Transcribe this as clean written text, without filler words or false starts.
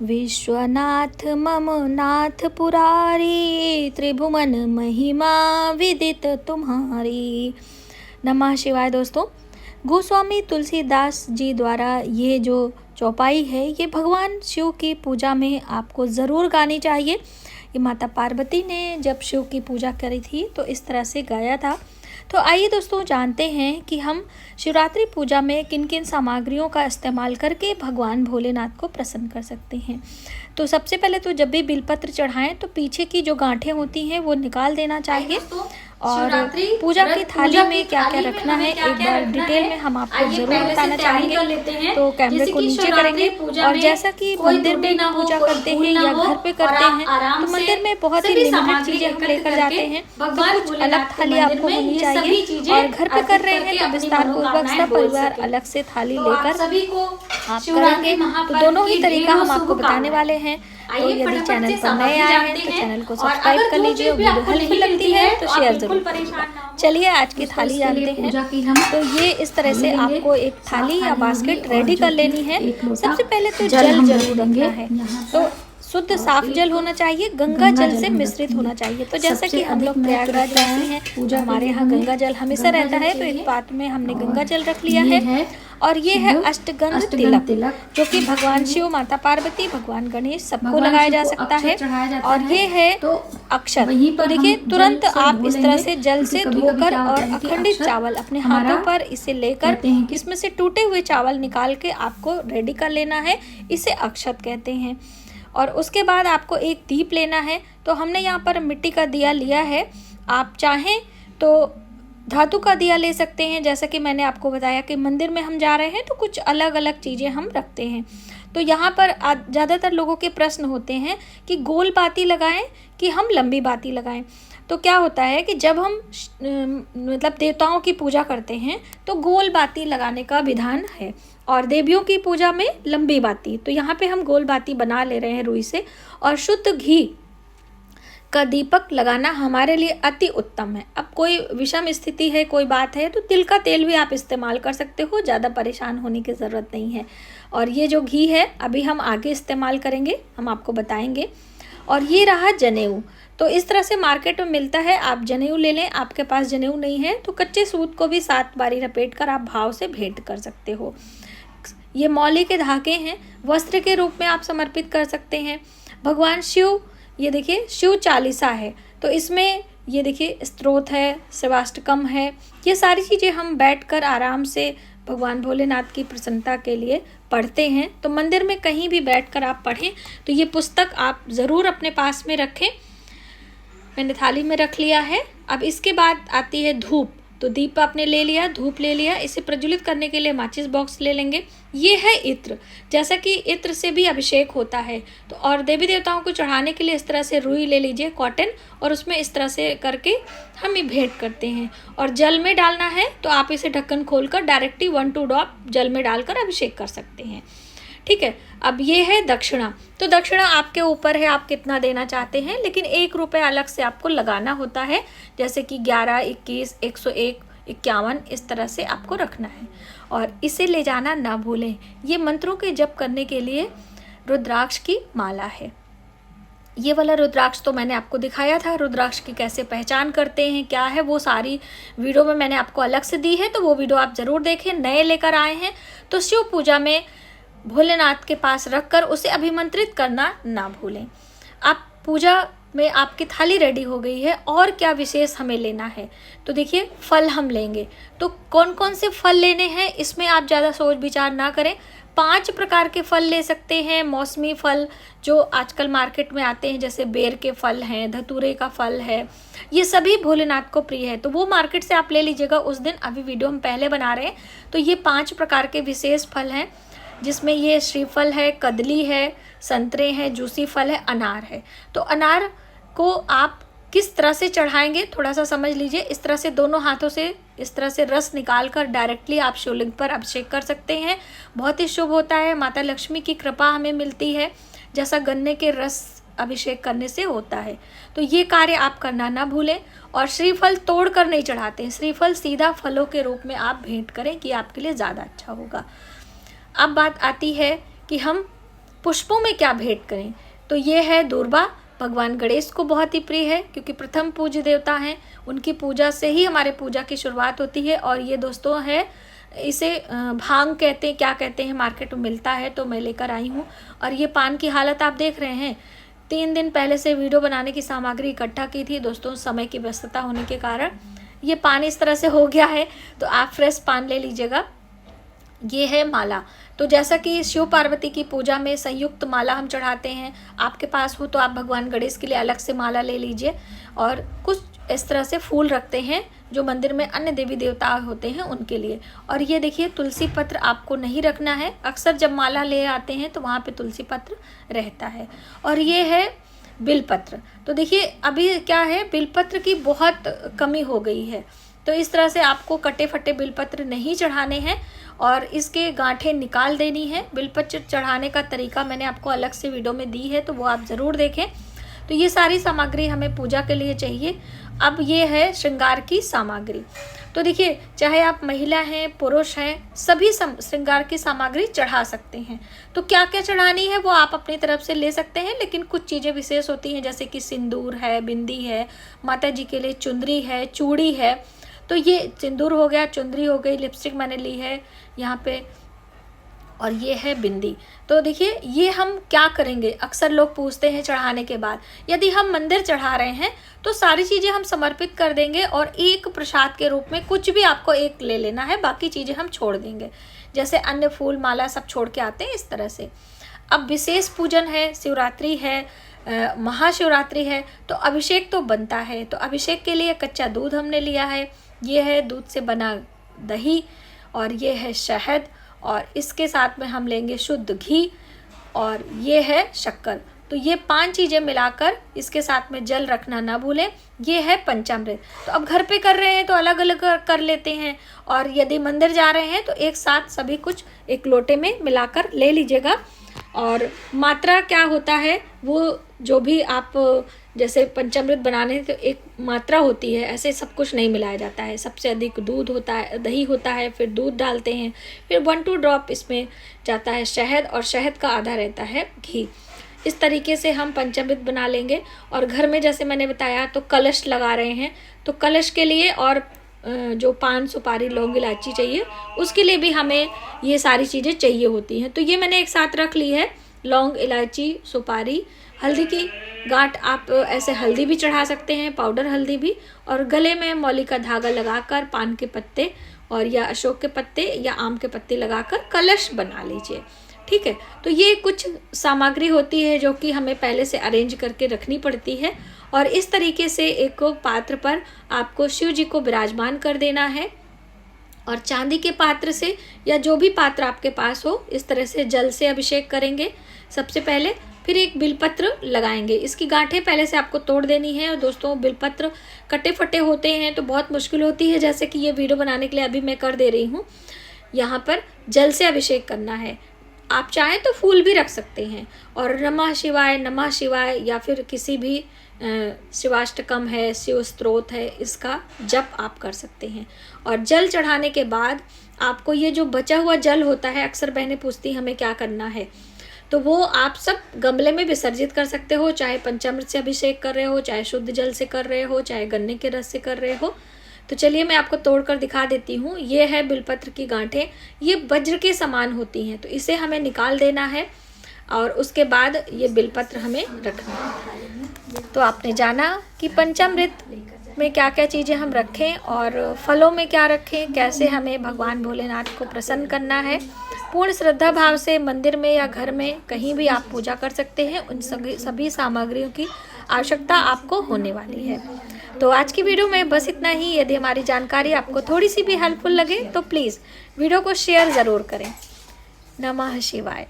विश्वनाथ मम नाथ पुरारी, त्रिभुवन महिमा विदित तुम्हारी। नमः शिवाय। दोस्तों, गोस्वामी तुलसीदास जी द्वारा ये जो चौपाई है ये भगवान शिव की पूजा में आपको ज़रूर गानी चाहिए। ये माता पार्वती ने जब शिव की पूजा करी थी तो इस तरह से गाया था। तो आइए दोस्तों जानते हैं कि हम शिवरात्रि पूजा में किन किन सामग्रियों का इस्तेमाल करके भगवान भोलेनाथ को प्रसन्न कर सकते हैं। तो सबसे पहले तो जब भी बिलपत्र चढ़ाएं तो पीछे की जो गांठें होती हैं वो निकाल देना चाहिए। और पूजा की थाली में क्या क्या रखना है एक बार डिटेल में हम आपको जरूर बताना चाहेंगे। तो कैमरे को नीचे करेंगे और जैसा कि मंदिर में पूजा करते हैं या घर पे करते हैं तो मंदिर में बहुत ही लिमिटेड चीजें हम लेकर जाते हैं, तो कुछ अलग थाली आपको होनी चाहिए। और घर पे कर रहे हैं तो विस्तार पूर्वक सब परिवार अलग से थाली लेकर आप करेंगे। तो दोनों ही तरीका हम आपको बताने वाले हैं। तो यदि चैनल पर नए आए हैं तो चैनल को सब्सक्राइब कर लीजिए। वीडियो हेल्पफुल लगती है तो शेयर जरूर। चलिए आज की थाली जानते हैं। तो ये इस तरह से आपको एक थाली या बास्केट रेडी कर लेनी है। सबसे पहले तो जल जरूर रखना है। तो शुद्ध साफ जल होना चाहिए, गंगा जल से मिश्रित होना चाहिए। तो जैसा कि हम लोग प्रयागराज वासी हैं, हमारे यहाँ गंगा जल हमेशा रहता है, तो एक पात्र में हमने गंगा जल रख लिया है। और ये है अष्टगंध तिलक, जो कि भगवान शिव, माता पार्वती, भगवान गणेश सबको लगाया जा सकता है। और ये है अक्षत। तो देखिए तुरंत आप इस तरह से जल से धोकर और अखंडित चावल अपने हाथों पर इसे लेकर इसमें से टूटे हुए चावल निकाल के आपको रेडी कर लेना है। इसे अक्षत कहते हैं। और उसके बाद आपको एक दीप लेना है। तो हमने यहाँ पर मिट्टी का दिया लिया है, आप चाहें तो धातु का दिया ले सकते हैं। जैसा कि मैंने आपको बताया कि मंदिर में हम जा रहे हैं तो कुछ अलग अलग चीज़ें हम रखते हैं। तो यहाँ पर ज़्यादातर लोगों के प्रश्न होते हैं कि गोल बाती लगाएं कि हम लंबी बाती लगाएं। तो क्या होता है कि जब हम मतलब देवताओं की पूजा करते हैं तो गोल बाती लगाने का विधान है, और देवियों की पूजा में लंबी बाती। तो यहाँ पे हम गोल बाती बना ले रहे हैं रुई से। और शुद्ध घी का दीपक लगाना हमारे लिए अति उत्तम है। अब कोई विषम स्थिति है, कोई बात है, तो तिल का तेल भी आप इस्तेमाल कर सकते हो, ज़्यादा परेशान होने की ज़रूरत नहीं है। और ये जो घी है अभी हम आगे इस्तेमाल करेंगे, हम आपको बताएंगे। और ये रहा जनेऊ। तो इस तरह से मार्केट में मिलता है, आप जनेऊ ले लें। आपके पास जनेऊ नहीं है तो कच्चे सूत को भी 7 बारी लपेट कर आप भाव से भेंट कर सकते हो। ये मौली के धागे हैं, वस्त्र के रूप में आप समर्पित कर सकते हैं। भगवान शिव, ये देखिए शिव चालीसा है, तो इसमें ये देखिए स्तोत्र है, शिवाष्टकम है। ये सारी चीज़ें हम बैठकर आराम से भगवान भोलेनाथ की प्रसन्नता के लिए पढ़ते हैं। तो मंदिर में कहीं भी बैठकर आप पढ़ें तो ये पुस्तक आप ज़रूर अपने पास में रखें। मैंने थाली में रख लिया है। अब इसके बाद आती है धूप। तो दीप आपने ले लिया, धूप ले लिया। इसे प्रज्वलित करने के लिए माचिस बॉक्स ले लेंगे। ये है इत्र, जैसा कि इत्र से भी अभिषेक होता है। तो और देवी देवताओं को चढ़ाने के लिए इस तरह से रुई ले लीजिए, कॉटन, और उसमें इस तरह से करके हम ये भेंट करते हैं। और जल में डालना है तो आप इसे ढक्कन खोलकर डायरेक्टली 1-2 ड्रॉप जल में डालकर अभिषेक कर सकते हैं। ठीक है। अब ये है दक्षिणा। तो दक्षिणा आपके ऊपर है, आप कितना देना चाहते हैं, लेकिन 1 रुपये अलग से आपको लगाना होता है। जैसे कि 11, 21, 101, 51 इस तरह से आपको रखना है। और इसे ले जाना ना भूलें। ये मंत्रों के जप करने के लिए रुद्राक्ष की माला है। ये वाला रुद्राक्ष तो मैंने आपको दिखाया था, रुद्राक्ष की कैसे पहचान करते हैं, क्या है, वो सारी वीडियो में मैंने आपको अलग से दी है, तो वो वीडियो आप ज़रूर देखें। नए लेकर आए हैं तो शिव पूजा में भोलेनाथ के पास रखकर उसे अभिमंत्रित करना ना भूलें। आप पूजा में आपकी थाली रेडी हो गई है, और क्या विशेष हमें लेना है। तो देखिए फल हम लेंगे। तो कौन कौन से फल लेने हैं इसमें आप ज़्यादा सोच विचार ना करें। 5 प्रकार के फल ले सकते हैं। मौसमी फल जो आजकल मार्केट में आते हैं, जैसे बेर के फल हैं, धतूरे का फल है, ये सभी भोलेनाथ को प्रिय है, तो वो मार्केट से आप ले लीजिएगा उस दिन। अभी वीडियो हम पहले बना रहे हैं। तो ये 5 प्रकार के विशेष फल हैं, जिसमें ये श्रीफल है, कदली है, संतरे हैं, जूसी फल है, अनार है। तो अनार को आप किस तरह से चढ़ाएंगे थोड़ा सा समझ लीजिए। इस तरह से दोनों हाथों से इस तरह से रस निकाल कर डायरेक्टली आप शिवलिंग पर अभिषेक कर सकते हैं। बहुत ही शुभ होता है, माता लक्ष्मी की कृपा हमें मिलती है, जैसा गन्ने के रस अभिषेक करने से होता है। तो ये कार्य आप करना ना भूलें। और श्रीफल तोड़ कर नहीं चढ़ाते हैं, श्रीफल सीधा फलों के रूप में आप भेंट करें कि आपके लिए ज़्यादा अच्छा होगा। अब बात आती है कि हम पुष्पों में क्या भेंट करें, तो ये है दूर्वा। भगवान गणेश को बहुत ही प्रिय है क्योंकि प्रथम पूज्य देवता हैं, उनकी पूजा से ही हमारे पूजा की शुरुआत होती है। और ये दोस्तों है, इसे भांग कहते हैं, क्या कहते हैं, मार्केट में मिलता है, तो मैं लेकर आई हूँ। और ये पान की हालत आप देख रहे हैं, 3 दिन पहले से वीडियो बनाने की सामग्री इकट्ठा की थी दोस्तों, समय की व्यस्तता होने के कारण ये पान इस तरह से हो गया है, तो आप फ्रेश पान ले लीजिएगा। ये है माला। तो जैसा कि शिव पार्वती की पूजा में संयुक्त माला हम चढ़ाते हैं, आपके पास हो तो आप भगवान गणेश के लिए अलग से माला ले लीजिए। और कुछ इस तरह से फूल रखते हैं जो मंदिर में अन्य देवी देवता होते हैं उनके लिए। और ये देखिए, तुलसी पत्र आपको नहीं रखना है, अक्सर जब माला ले आते हैं तो वहाँ पे तुलसी पत्र रहता है। और ये है बिलपत्र। तो देखिए अभी क्या है, बिलपत्र की बहुत कमी हो गई है, तो इस तरह से आपको कटे फटे बिलपत्र नहीं चढ़ाने हैं और इसके गांठें निकाल देनी है। बिलपत्र चढ़ाने का तरीका मैंने आपको अलग से वीडियो में दी है, तो वो आप ज़रूर देखें। तो ये सारी सामग्री हमें पूजा के लिए चाहिए। अब ये है श्रृंगार की सामग्री। तो देखिए, चाहे आप महिला हैं, पुरुष हैं, सभी श्रृंगार की सामग्री चढ़ा सकते हैं। तो क्या क्या चढ़ानी है वो आप अपनी तरफ से ले सकते हैं, लेकिन कुछ चीज़ें विशेष होती हैं, जैसे कि सिंदूर है, बिंदी है, माता जी के लिए चुंदरी है, चूड़ी है। तो ये सिंदूर हो गया, चुंदरी हो गई, लिपस्टिक मैंने ली है यहाँ पे, और ये है बिंदी। तो देखिए ये हम क्या करेंगे, अक्सर लोग पूछते हैं चढ़ाने के बाद, यदि हम मंदिर चढ़ा रहे हैं तो सारी चीज़ें हम समर्पित कर देंगे और एक प्रसाद के रूप में कुछ भी आपको एक ले लेना है, बाकी चीज़ें हम छोड़ देंगे, जैसे अन्य फूल माला सब छोड़ के आते हैं इस तरह से। अब विशेष पूजन है, शिवरात्रि है, महाशिवरात्रि है, तो अभिषेक तो बनता है। तो अभिषेक के लिए कच्चा दूध हमने लिया है, ये है दूध से बना दही, और ये है शहद, और इसके साथ में हम लेंगे शुद्ध घी, और ये है शक्कर। तो ये 5 चीज़ें मिलाकर इसके साथ में जल रखना ना भूलें। ये है पंचामृत। तो अब घर पे कर रहे हैं तो अलग अलग कर लेते हैं, और यदि मंदिर जा रहे हैं तो एक साथ सभी कुछ एक लोटे में मिलाकर ले लीजिएगा। और मात्रा क्या होता है, वो जो भी आप जैसे पंचामृत बनाने तो एक मात्रा होती है, ऐसे सब कुछ नहीं मिलाया जाता है। सबसे अधिक दूध होता है, दही होता है, फिर दूध डालते हैं, फिर 1-2 ड्रॉप इसमें जाता है शहद, और शहद का आधा रहता है घी। इस तरीके से हम पंचामृत बना लेंगे। और घर में जैसे मैंने बताया तो कलश लगा रहे हैं, तो कलश के लिए और जो पान सुपारी लौंग इलायची चाहिए, उसके लिए भी हमें ये सारी चीज़ें चाहिए होती हैं। तो ये मैंने एक साथ रख ली है, लौंग इलायची सुपारी, हल्दी की गांठ, आप ऐसे हल्दी भी चढ़ा सकते हैं, पाउडर हल्दी भी, और गले में मौली का धागा लगाकर पान के पत्ते और या अशोक के पत्ते या आम के पत्ते लगाकर कलश बना लीजिए। ठीक है, तो ये कुछ सामग्री होती है जो कि हमें पहले से अरेंज करके रखनी पड़ती है। और इस तरीके से एक पात्र पर आपको शिव जी को विराजमान कर देना है, और चांदी के पात्र से या जो भी पात्र आपके पास हो, इस तरह से जल से अभिषेक करेंगे सबसे पहले। फिर एक बिलपत्र लगाएंगे, इसकी गांठें पहले से आपको तोड़ देनी है। और दोस्तों बिलपत्र कटे फटे होते हैं तो बहुत मुश्किल होती है, जैसे कि ये वीडियो बनाने के लिए अभी मैं कर दे रही हूँ। यहाँ पर जल से अभिषेक करना है, आप चाहें तो फूल भी रख सकते हैं, और नमः शिवाय या फिर किसी भी शिवाष्टकम है, शिव स्तोत्र है, इसका जप आप कर सकते हैं। और जल चढ़ाने के बाद आपको ये जो बचा हुआ जल होता है, अक्सर बहनें पूछती हैं हमें क्या करना है, तो वो आप सब गमले में विसर्जित कर सकते हो, चाहे पंचामृत से अभिषेक कर रहे हो, चाहे शुद्ध जल से कर रहे हो, चाहे गन्ने के रस से कर रहे हो। तो चलिए मैं आपको तोड़कर दिखा देती हूँ। ये है बिलपत्र की गांठें, ये वज्र के समान होती हैं, तो इसे हमें निकाल देना है और उसके बाद ये बिलपत्र हमें रखना है। तो आपने जाना कि पंचामृत में क्या क्या चीज़ें हम रखें और फलों में क्या रखें, कैसे हमें भगवान भोलेनाथ को प्रसन्न करना है। पूर्ण श्रद्धा भाव से मंदिर में या घर में कहीं भी आप पूजा कर सकते हैं। उन सभी सामग्रियों की आवश्यकता आपको होने वाली है। तो आज की वीडियो में बस इतना ही। यदि हमारी जानकारी आपको थोड़ी सी भी हेल्पफुल लगे तो प्लीज़ वीडियो को शेयर ज़रूर करें। नमः शिवाय।